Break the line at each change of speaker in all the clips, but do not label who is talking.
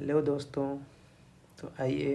Hello दोस्तों। तो आइए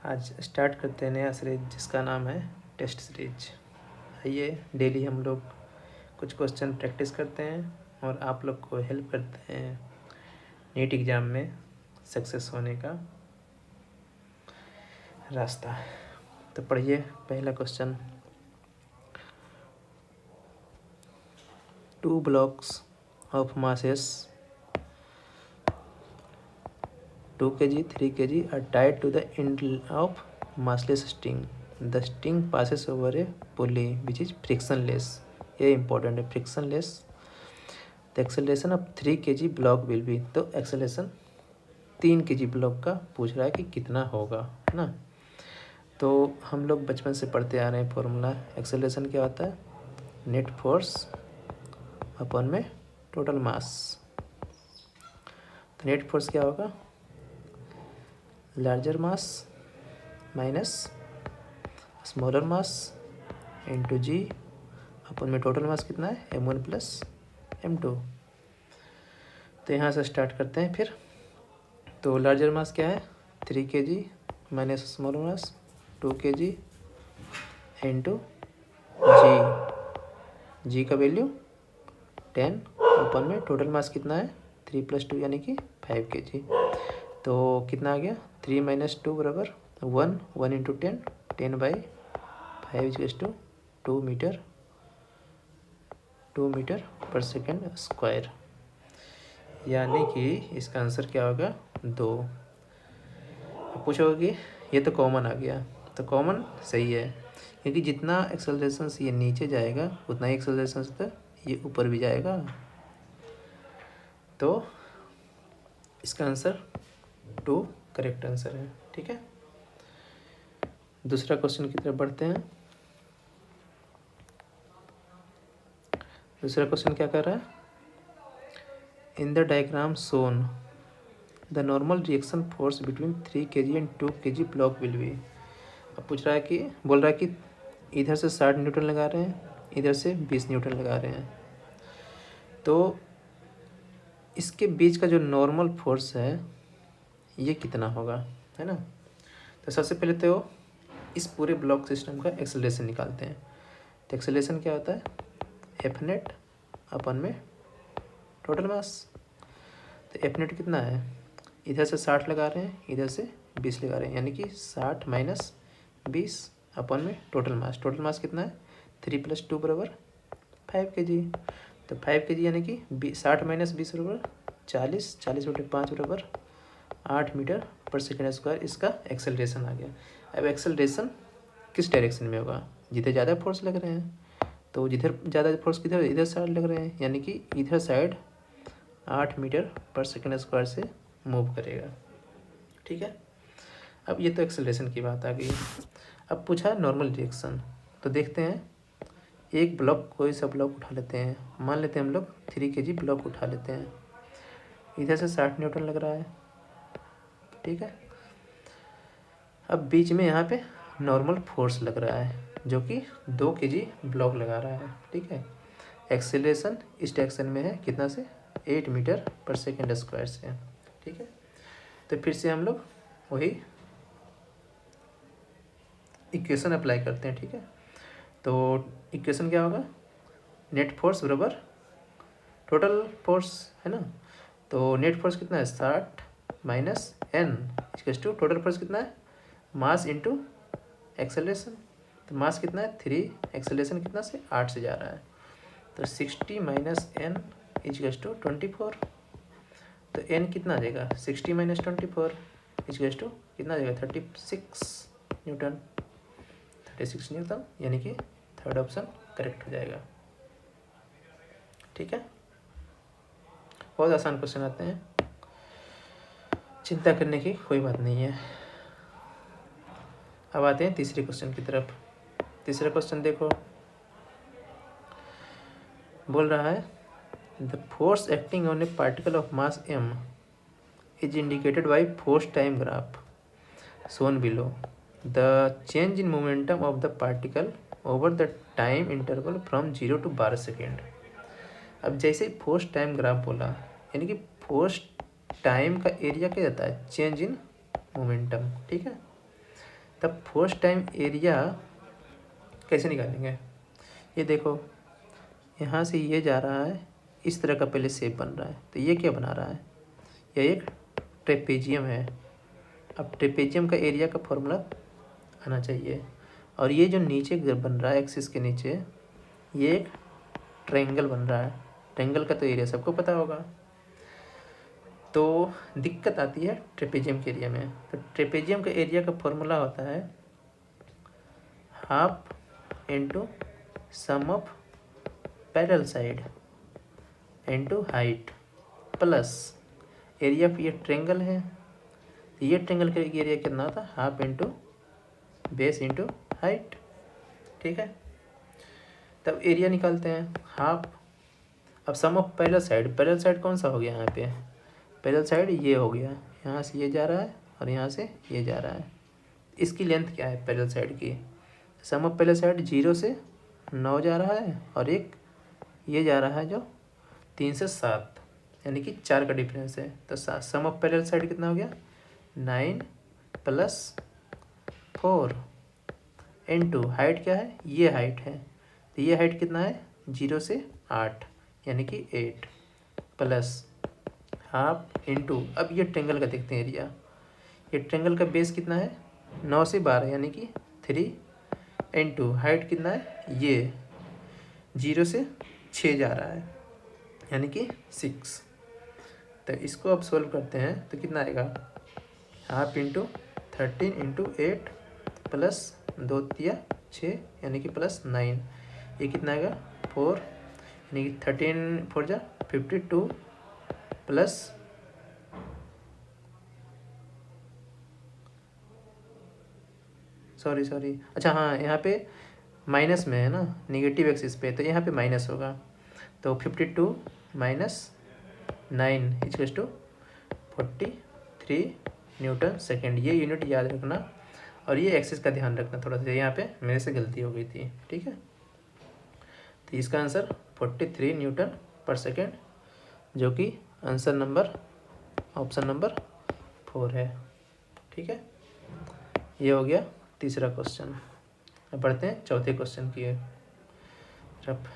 आज स्टार्ट करते हैं नया सीरीज जिसका नाम है टेस्ट सीरीज। आइए डेली हम लोग कुछ क्वेश्चन प्रैक्टिस करते हैं और आप लोग को हेल्प करते हैं नीट एग्ज़ाम में सक्सेस होने का रास्ता। तो पढ़िए पहला question. 2 blocks of masses 2 kg, 3 kg are tied to the end of massless string. The string passes over a pulley which is frictionless. ये important है, frictionless. The acceleration of 3 kg block will be, तो acceleration 3 kg block का पूछ रहा है कि कितना होगा, है ना। तो हम लोग बचपन से पढ़ते आ रहे हैं फॉर्मूला। एक्सेलरेशन क्या होता है? नेट फोर्स अपॉन में टोटल मास। तो नेट फोर्स क्या होगा? लार्जर मास माइनस स्मॉलर मास इंटू जी अपन में टोटल मास कितना है? m1 plus m2। तो यहाँ से स्टार्ट करते हैं फिर। तो लार्जर मास क्या है? 3 kg माइनस स्मॉलर मास 2 kg इंटू जी का वैल्यू 10 अपन में टोटल मास कितना है? 3 + 2 यानी कि 5 kg। तो कितना आ गया? 3 - 2 बराबर 1, 1 × 10, 10/5 = 2 मीटर पर सेकेंड स्क्वायर, यानी कि इसका आंसर क्या होगा? 2। अब पूछोगे कि ये तो कॉमन आ गया, तो कॉमन सही है क्योंकि जितना एक्सेलरेशन से ये नीचे जाएगा उतना ही एक्सेलरेशन से ये ऊपर भी जाएगा। तो इसका आंसर 2 करेक्ट आंसर है। ठीक है, दूसरा क्वेश्चन की तरफ बढ़ते हैं। दूसरा क्वेश्चन क्या कर रहा है? In the diagram shown the normal reaction force between 3 kg and 2 kg block will be. अब पूछ रहा है कि बोल रहा है कि इधर से 60 न्यूटन लगा रहे हैं, इधर से 20 न्यूटन लगा रहे हैं। तो इसके बीच का जो नॉर्मल फोर्स है ये कितना होगा, है ना। तो सबसे पहले तो इस पूरे ब्लॉक सिस्टम का एक्सेलरेशन निकालते हैं। तो एक्सेलरेशन क्या होता है? एफ नेट अपन में टोटल मास। तो एफ नेट कितना है? इधर से 60 लगा रहे हैं, इधर से 20 लगा रहे हैं, यानी कि 60 - 20 अपन में टोटल मास। टोटल मास कितना है? 3 + 2 बराबर 5 kg। तो 5 kg यानी कि 60 - 20 बराबर 40, 40/5 बराबर 8 मीटर पर सेकेंड स्क्वायर इसका एक्सेलरेशन आ गया। अब एक्सेलरेशन किस डायरेक्शन में होगा? जिधर ज़्यादा फोर्स लग रहे हैं, तो जिधर ज़्यादा फोर्स किधर? इधर साइड लग रहे हैं, यानी कि इधर साइड 8 मीटर पर सेकेंड स्क्वायर से मूव करेगा। ठीक है, अब ये तो एक्सेलरेशन की बात आ गई। अब पूछा नॉर्मल रिएक्शन, तो देखते हैं। एक ब्लॉक, कोई सा ब्लॉक उठा लेते हैं, मान लेते हैं हम लोग 3 kg ब्लॉक उठा लेते हैं। इधर से 60 न्यूटन लग रहा है, ठीक है। अब बीच में यहाँ पे नॉर्मल फोर्स लग रहा है जो कि 2 kg ब्लॉक लगा रहा है, ठीक है। एक्सेलरेशन इस डायरेक्शन में है कितना से? 8 मीटर पर सेकेंड स्क्वायर से, ठीक है। तो फिर से हम लोग वही इक्वेशन अप्लाई करते हैं, ठीक है। तो इक्वेशन क्या होगा? नेट फोर्स बराबर टोटल फोर्स, है ना। तो नेट फोर्स कितना है? 60 - n = टोटल फोर्स कितना है? Mass into acceleration. तो मास कितना है? 3, एक्सेलरेशन कितना से? 8 से जा रहा है। तो 60 - n = 24। तो n कितना आ जाएगा? 60 - 24 = कितना आ जाएगा? 36 न्यूटन। 36 न्यूटन, यानी कि थर्ड ऑप्शन करेक्ट हो जाएगा। ठीक है, बहुत आसान क्वेश्चन आते हैं, चिंता करने की कोई बात नहीं है। अब आते हैं तीसरे क्वेश्चन की तरफ। तीसरा क्वेश्चन देखो, बोल रहा है the force acting on A particle of mass m is indicated by force time graph shown below. The change in momentum of the particle over the time interval from 0 to 12 second. अब जैसे force time graph बोला, यानी कि force time का area क्या रहता है, change in momentum, ठीक है। तब फोर्स टाइम एरिया कैसे निकालेंगे, ये देखो यहाँ से ये जा रहा है, इस तरह का पहले शेप बन रहा है, तो ये क्या बना रहा है, यह एक ट्रेपेजियम है। अब ट्रेपेजियम का एरिया का फॉर्मूला आना चाहिए, और ये जो नीचे बन रहा है एक्सिस के नीचे, ये एक ट्रायंगल बन रहा है। ट्रायंगल का तो एरिया सबको पता होगा, तो दिक्कत आती है ट्रेपेजियम के एरिया में। तो ट्रेपेजियम का एरिया का फॉर्मूला होता है half into sum of parallel side into height plus area of ये ट्रायंगल है, तो ये ट्रायंगल का एरिया कितना होता है, half into base into height, ठीक है। तब एरिया निकालते हैं हाफ। अब सम ऑफ पैरेलल साइड कौन सा हो गया यहाँ पे, पैरेलल साइड ये हो गया, यहाँ से ये जा रहा है और यहाँ से ये जा रहा है। इसकी लेंथ क्या है पैरेलल साइड की, सम ऑफ पैरेलल साइड 0 से 9 जा रहा है, और एक ये जा रहा है जो 3 से 7, यानी कि 4 का डिफरेंस है। तो सम ऑफ पैरेलल साइड कितना हो गया, 9 + 4 इंटू हाइट क्या है, ये हाइट है, तो ये हाइट कितना है 0 से 8 यानी कि 8 प्लस हाफ इंटू, अब ये ट्रायंगल का देखते हैं एरिया, ये ट्रायंगल का बेस कितना है 9 से 12 यानी कि 3 इंटू हाइट कितना है, ये 0 से 6 जा रहा है यानी कि 6। तो इसको अब सोल्व करते हैं तो कितना आएगा, हाफ इंटू 13 इंटू 8 प्लस 2 तिया 6 यानी कि +9, ये कितना आएगा 4 यानी कि 13 4 जा 52 प्लस सॉरी अच्छा हाँ, यहाँ पे माइनस में है ना, निगेटिव एक्सिस पे, तो यहाँ पे माइनस होगा, तो 52 - 9 = 43 न्यूटन सेकेंड। ये यूनिट याद रखना, और ये एक्सिस का ध्यान रखना थोड़ा सा, यहाँ पे मेरे से गलती हो गई थी, ठीक है। तो इसका आंसर 43 न्यूटन पर सेकेंड, जो कि आंसर नंबर ऑप्शन नंबर 4 है, ठीक है। ये हो गया तीसरा क्वेश्चन। अब बढ़ते हैं चौथे क्वेश्चन की तरफ।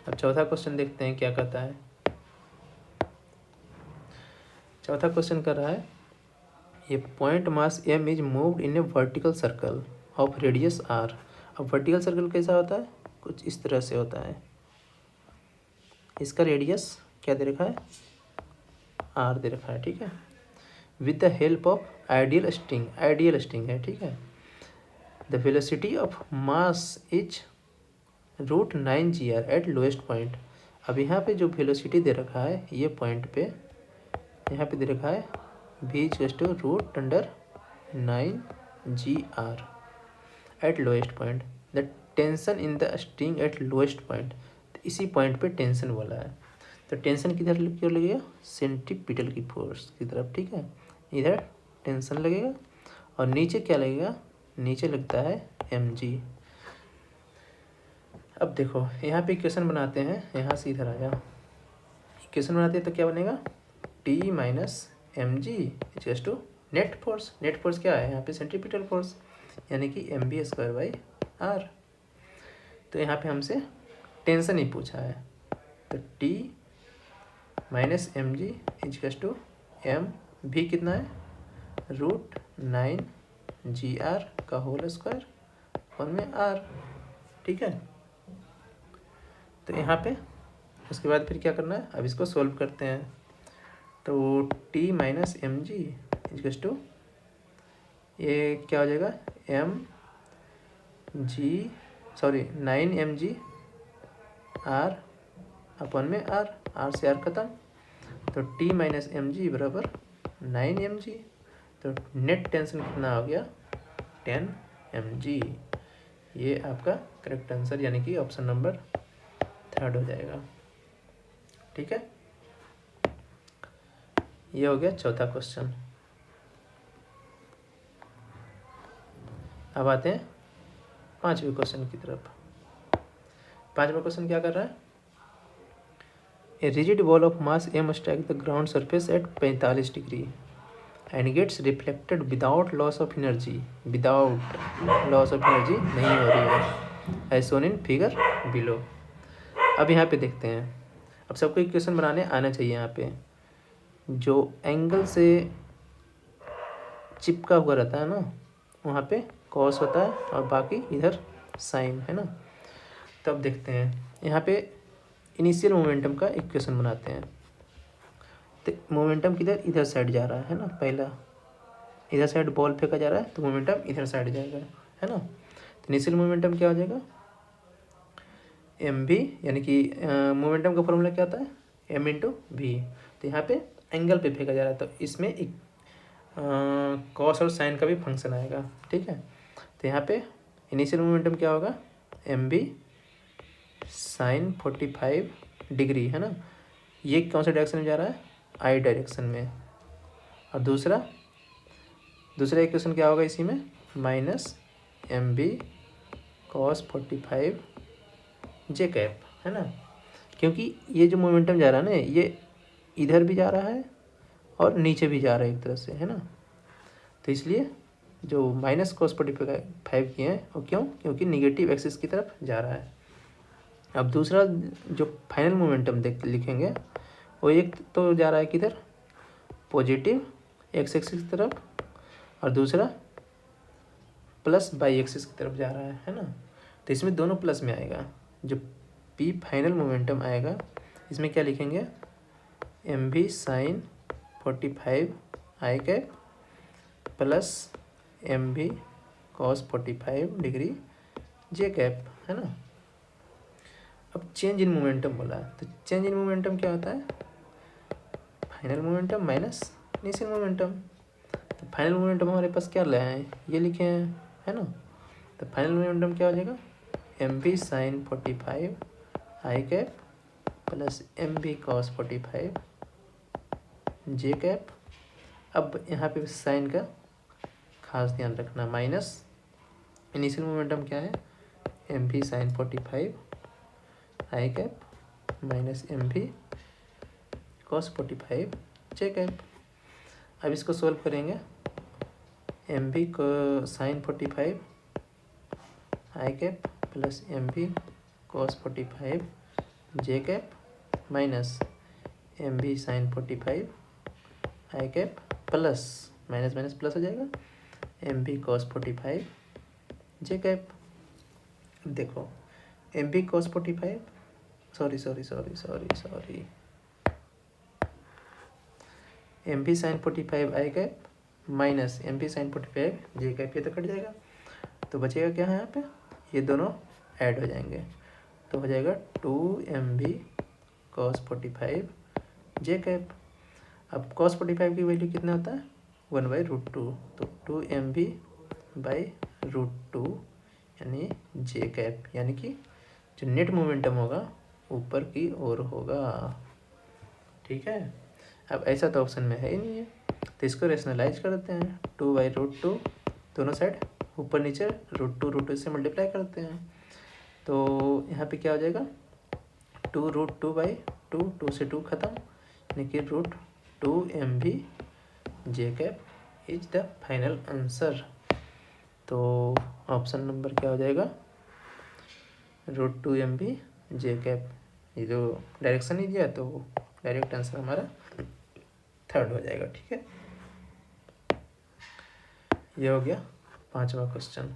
अब चौथा क्वेश्चन देखते हैं क्या कहता है। चौथा क्वेश्चन कर रहा है, ये point mass m is moved in A vertical circle of radius r। अब वर्टिकल सर्कल कैसा होता है, कुछ इस तरह से होता है। इसका रेडियस क्या दे रखा है, r दे रखा है, ठीक है। With the help of ideal string है, ठीक है। The velocity of mass is √9 g eight lowest point. अब यहाँ पे जो वेलोसिटी दे रखा है, ये पॉइंट पे यहाँ पे दे रखा है v = √9 g eight lowest point. The tension in the string eight lowest point, तो इसी पॉइंट पे टेंशन वाला है। तो टेंशन किधर क्यों लगेगा, सेंट्रीपिटल की फोर्स की तरफ, ठीक है। इधर टेंशन लगेगा, और नीचे क्या लगेगा, नीचे लगता है mg। अब देखो यहाँ पे इक्वेशन बनाते हैं, यहाँ से इधर आ जाओ, इक्वेशन बनाते हैं तो क्या बनेगा, T - mg = net force. Net force क्या है यहाँ पे, सेंट्रीपिटल फोर्स, यानी कि mv²/r। तो यहाँ पे हमसे टेंशन ही पूछा है, तो T - mg = mv कितना है, √9 gr का होल स्क्वायर 1/r, ठीक है। तो यहाँ पे उसके बाद फिर क्या करना है, अब इसको सोल्व करते हैं। तो T - mg = ये क्या हो जाएगा, 9mg r/r, r से r खत्म, तो T - mg बराबर 9mg। तो नेट टेंशन कितना हो गया, 10 mg। ये आपका करेक्ट आंसर यानी कि ऑप्शन नंबर 3 हो जाएगा, ठीक है। ये हो गया चौथा क्वेश्चन। अब आते हैं पांचवें क्वेश्चन की तरफ। पांचवा क्वेश्चन क्या कर रहा है, a rigid ball of mass m strike the ground surface at 45 degree and gets reflected without loss of energy, without loss of energy नहीं हो रही है, as shown in figure below. अब यहाँ पे देखते हैं, अब सबको इक्वेशन बनाने आना चाहिए। यहाँ पे जो एंगल से चिपका हुआ रहता है ना, वहाँ पे कॉस होता है और बाकी इधर साइन है ना। तब देखते हैं यहाँ पे इनिशियल मोमेंटम का इक्वेशन बनाते हैं। तो मोमेंटम किधर, इधर साइड जा रहा है ना, पहला इधर साइड बॉल फेंका जा रहा है तो मोमेंटम इधर साइड जाएगा, है ना। तो इनिशियल मोमेंटम क्या हो जाएगा, एम वी, यानी कि मोमेंटम का फॉर्मूला क्या होता है, एम इंटू वी। तो यहाँ पे एंगल पे फेंका जा रहा है तो इसमें एक कॉस और साइन का भी फंक्शन आएगा, ठीक है। तो यहाँ पे इनिशियल मोमेंटम क्या होगा, एम वी साइन 45 डिग्री, है ना। ये कौन सा डायरेक्शन में जा रहा है, आई डायरेक्शन में। और दूसरा इक्वेशन क्या होगा इसी में, minus M V cos 45 J cap, है ना। क्योंकि ये जो मोमेंटम जा रहा है ना, ये इधर भी जा रहा है और नीचे भी जा रहा है एक तरह से, है ना। तो इसलिए जो माइनस कॉस 45 किए हैं वो क्यों, क्योंकि निगेटिव एक्सिस की तरफ जा रहा है। अब दूसरा जो फाइनल मोमेंटम लिखेंगे वो एक तो जा रहा है किधर, पॉजिटिव एक्स एक्सिस की तरफ, और दूसरा प्लस बाई एक्सिस की तरफ जा रहा है ना। तो इसमें दोनों प्लस में आएगा। जो पी फाइनल मोमेंटम आएगा इसमें क्या लिखेंगे, M V sine 45 I cap plus M V cos 45 degree J cap, है ना। अब चेंज इन मोमेंटम बोला है, तो चेंज इन मोमेंटम क्या होता है, final momentum minus initial momentum. तो फाइनल मोमेंटम हमारे पास क्या लाए हैं, ये लिखे हैं, है ना। तो फाइनल मोमेंटम क्या हो जाएगा, M V sine 45 I cap plus M V cos 45 J cap. अब यहाँ पे साइन का खास ध्यान रखना, माइनस इनिशियल मोमेंटम क्या है, M V sine 45 I cap minus M V cos 45 J cap. अब इसको सोल्व करेंगे, एम वी को sine 45 I cap plus M V cos 45 J cap minus M V sine 45 I cap plus minus minus plus हो जाएगा M V cos 45 J cap. देखो M V cos 45 sorry M V sine 45 I cap minus M V sine 45 J cap, ये तो cut जाएगा। तो बचेगा क्या है यहाँ पे, ये दोनों ऐड हो जाएंगे तो हो जाएगा 2 M V cos 45 J cap. अब कॉस 45 की वैल्यू कितना होता है, 1/√2, तो 2 एम वी बाई √2 यानी जे कैप, यानी कि जो नेट मोमेंटम होगा ऊपर की ओर होगा, ठीक है। अब ऐसा तो ऑप्शन में है ही नहीं है, तो इसको रेशनलाइज कर देते हैं, 2/√2 दोनों साइड ऊपर नीचे √2 से मल्टीप्लाई करते हैं। तो यहाँ पे क्या हो जाएगा, 2√2/2, 2 से 2 खत्म, यानी कि √2 M V J cap is the final answer. तो ऑप्शन नंबर क्या हो जाएगा, √2 एम वी जे कैप। ये जो डायरेक्शन ही दिया तो डायरेक्ट आंसर हमारा 3rd हो जाएगा, ठीक है। ये हो गया 5वां क्वेश्चन।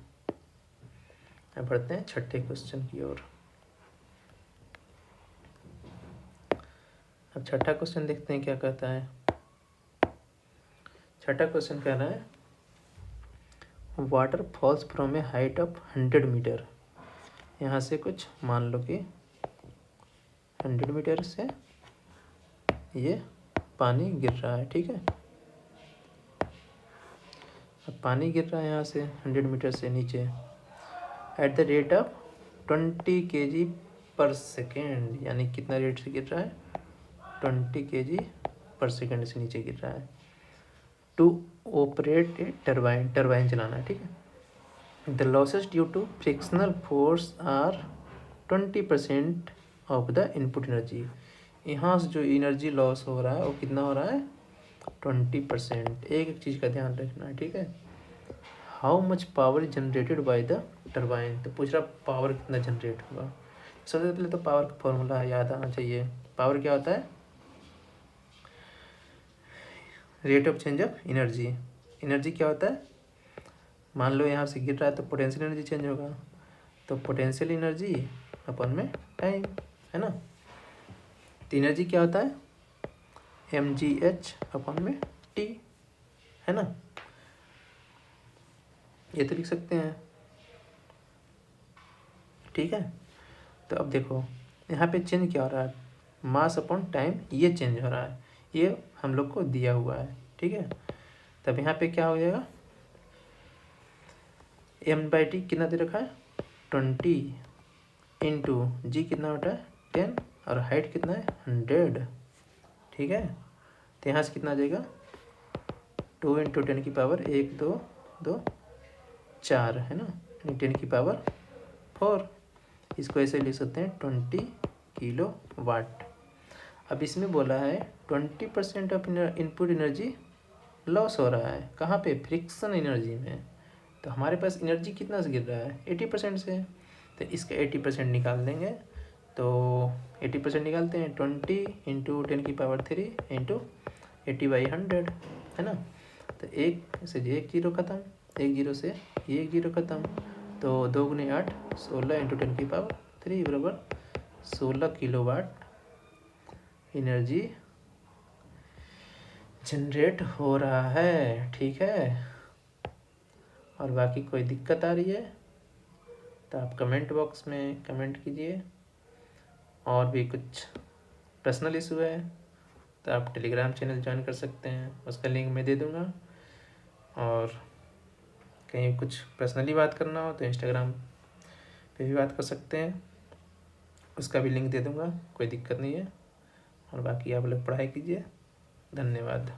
अब बढ़ते हैं 6ठे क्वेश्चन की ओर। अब 6ठा क्वेश्चन देखते हैं क्या कहता है। 6ठा क्वेश्चन कह रहा है, water falls from a height of 100 metre. यहाँ से कुछ मान लो कि 100 मीटर से ये पानी गिर रहा है, ठीक है। अब पानी गिर रहा है यहाँ से 100 मीटर से नीचे at the rate of 20 kg पर सेकेंड, यानी कितना रेट से गिर रहा है, 20 kg पर सेकेंड से नीचे गिर रहा है। टू ऑपरेट ए टरबाइन चलाना है, ठीक है। The losses due to frictional force are 20% of the input energy. यहाँ से जो एनर्जी लॉस हो रहा है वो कितना हो रहा है 20%। एक चीज़ का ध्यान रखना है, ठीक है। How much power generated by the turbine, तो पूछ रहा पावर कितना जनरेट होगा। सबसे पहले तो पावर का फॉर्मूला याद आना चाहिए। पावर क्या होता है, rate of change of energy. Energy क्या होता है, मान लो यहाँ से गिर रहा है तो पोटेंशियल एनर्जी चेंज होगा, तो पोटेंशियल एनर्जी अपन में टाइम, है ना। तो एनर्जी क्या होता है mgh अपन में t, है ना। ये तो लिख सकते हैं, ठीक है। तो अब देखो यहाँ पे चेंज क्या हो रहा है, मास अपॉन टाइम, ये चेंज हो रहा है, ये हम लोग को दिया हुआ है, ठीक है। तब यहाँ पे क्या हो जाएगा, m/t कितना दे रखा है 20 इंटू जी कितना होता है 10 और हाइट कितना है 100, ठीक है। तो यहाँ से कितना आ जाएगा 2 इंटू 10 की पावर 1 2 2 4, है ना, 10 की पावर 4। इसको ऐसे लिख सकते हैं 20 किलो वाट। अब इसमें बोला है 20% ऑफ इनपुट एनर्जी लॉस हो रहा है, कहाँ पे, फ्रिक्शन एनर्जी में। तो हमारे पास एनर्जी कितना से गिर रहा है 80% से, तो इसका 80% निकाल देंगे। तो 80% निकालते हैं 20 इंटू 10 की पावर 3 इंटू 80/100, है ना। तो एक से एक जीरो ख़त्म, एक जीरो से एक जीरो ख़त्म, तो 2 गुने 8 16 इंटू 10 की पावर 3 बराबर 16 किलोवाट एनर्जी जनरेट हो रहा है, ठीक है। और बाकी कोई दिक्कत आ रही है तो आप कमेंट बॉक्स में कमेंट कीजिए। और भी कुछ पर्सनल इशू है तो आप टेलीग्राम चैनल ज्वाइन कर सकते हैं, उसका लिंक मैं दे दूँगा। और कहीं कुछ पर्सनली बात करना हो तो इंस्टाग्राम पे भी बात कर सकते हैं, उसका भी लिंक दे दूँगा, कोई दिक्कत नहीं है। और बाकी आप लोग पढ़ाई कीजिए, धन्यवाद।